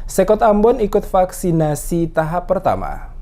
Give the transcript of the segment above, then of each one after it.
Sekot Ambon ikut vaksinasi tahap pertama.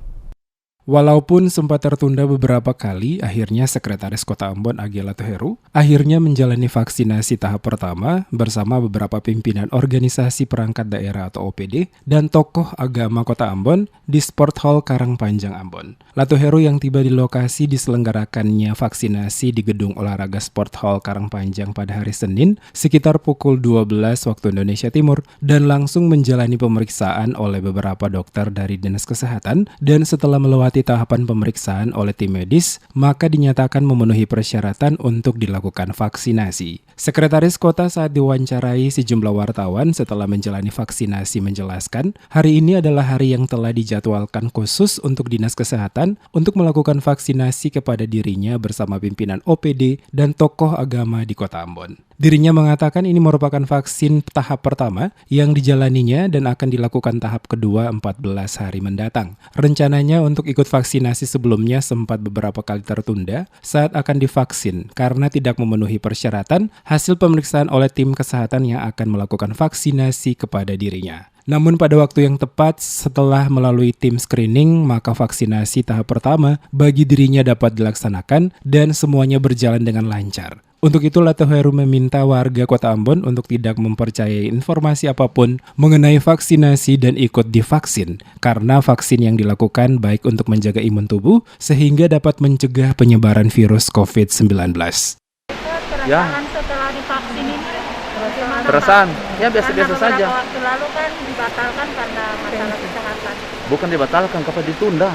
Walaupun sempat tertunda beberapa kali, akhirnya Sekretaris Kota Ambon Age Latoheru akhirnya menjalani vaksinasi tahap pertama bersama beberapa pimpinan organisasi perangkat daerah atau OPD dan tokoh agama Kota Ambon di Sport Hall Karangpanjang Ambon. Latoheru yang tiba di lokasi diselenggarakannya vaksinasi di Gedung Olahraga Sport Hall Karangpanjang pada hari Senin sekitar pukul 12 waktu Indonesia Timur dan langsung menjalani pemeriksaan oleh beberapa dokter dari Dinas Kesehatan dan setelah melewati tahapan pemeriksaan oleh tim medis, maka dinyatakan memenuhi persyaratan untuk dilakukan vaksinasi. Sekretaris Kota saat diwawancarai sejumlah wartawan setelah menjalani vaksinasi menjelaskan, hari ini adalah hari yang telah dijadwalkan khusus untuk Dinas Kesehatan untuk melakukan vaksinasi kepada dirinya bersama pimpinan OPD dan tokoh agama di Kota Ambon. Dirinya mengatakan ini merupakan vaksin tahap pertama yang dijalaninya dan akan dilakukan tahap kedua 14 hari mendatang. Rencananya untuk ikut vaksinasi sebelumnya sempat beberapa kali tertunda saat akan divaksin karena tidak memenuhi persyaratan hasil pemeriksaan oleh tim kesehatan yang akan melakukan vaksinasi kepada dirinya. Namun pada waktu yang tepat setelah melalui tim screening, maka vaksinasi tahap pertama bagi dirinya dapat dilaksanakan dan semuanya berjalan dengan lancar. Untuk itu, Latoheru meminta warga Kota Ambon untuk tidak mempercayai informasi apapun mengenai vaksinasi dan ikut divaksin, karena vaksin yang dilakukan baik untuk menjaga imun tubuh sehingga dapat mencegah penyebaran virus COVID-19. Perasaan setelah divaksin ini gimana, Perasaan, Pak? ya biasa-biasa Karena saja. beberapa waktu lalu kan dibatalkan karena masalah kesehatan. Bukan dibatalkan, kapan ditunda.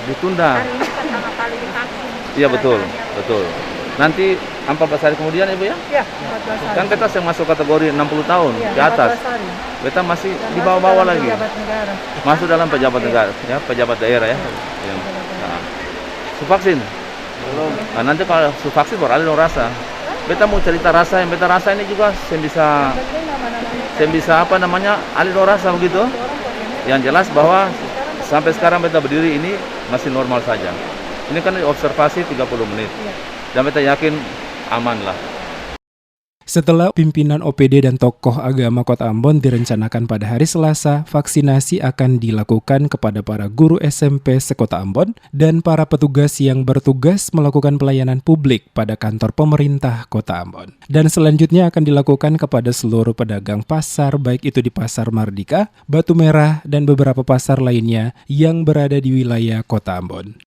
Ditunda. Hari ini pertama kali divaksin. Iya betul, Rasanya. betul. Nanti 14 hari kemudian Ibu ya? Ya, 14 hari. Kan kita yang masuk kategori 60 tahun Ya, ke atas. 14 hari. Kita masih Dan di masuk bawah-bawah dalam lagi. pejabat negara. Masuk dalam pejabat negara, ya, pejabat daerah ya. Yang vaksin. Nah, nanti kalau vaksin baru ada rasa. Beta mau cerita rasa yang beta rasa ini juga saya bisa apa namanya alih rasa begitu. Yang jelas bahwa sampai sekarang beta berdiri ini masih normal saja. Ini kan observasi 30 menit. Dan beta yakin aman lah. Setelah pimpinan OPD dan tokoh agama Kota Ambon direncanakan pada hari Selasa, vaksinasi akan dilakukan kepada para guru SMP sekota Ambon dan para petugas yang bertugas melakukan pelayanan publik pada kantor pemerintah Kota Ambon. Dan selanjutnya akan dilakukan kepada seluruh pedagang pasar, baik itu di Pasar Mardika, Batu Merah, dan beberapa pasar lainnya yang berada di wilayah Kota Ambon.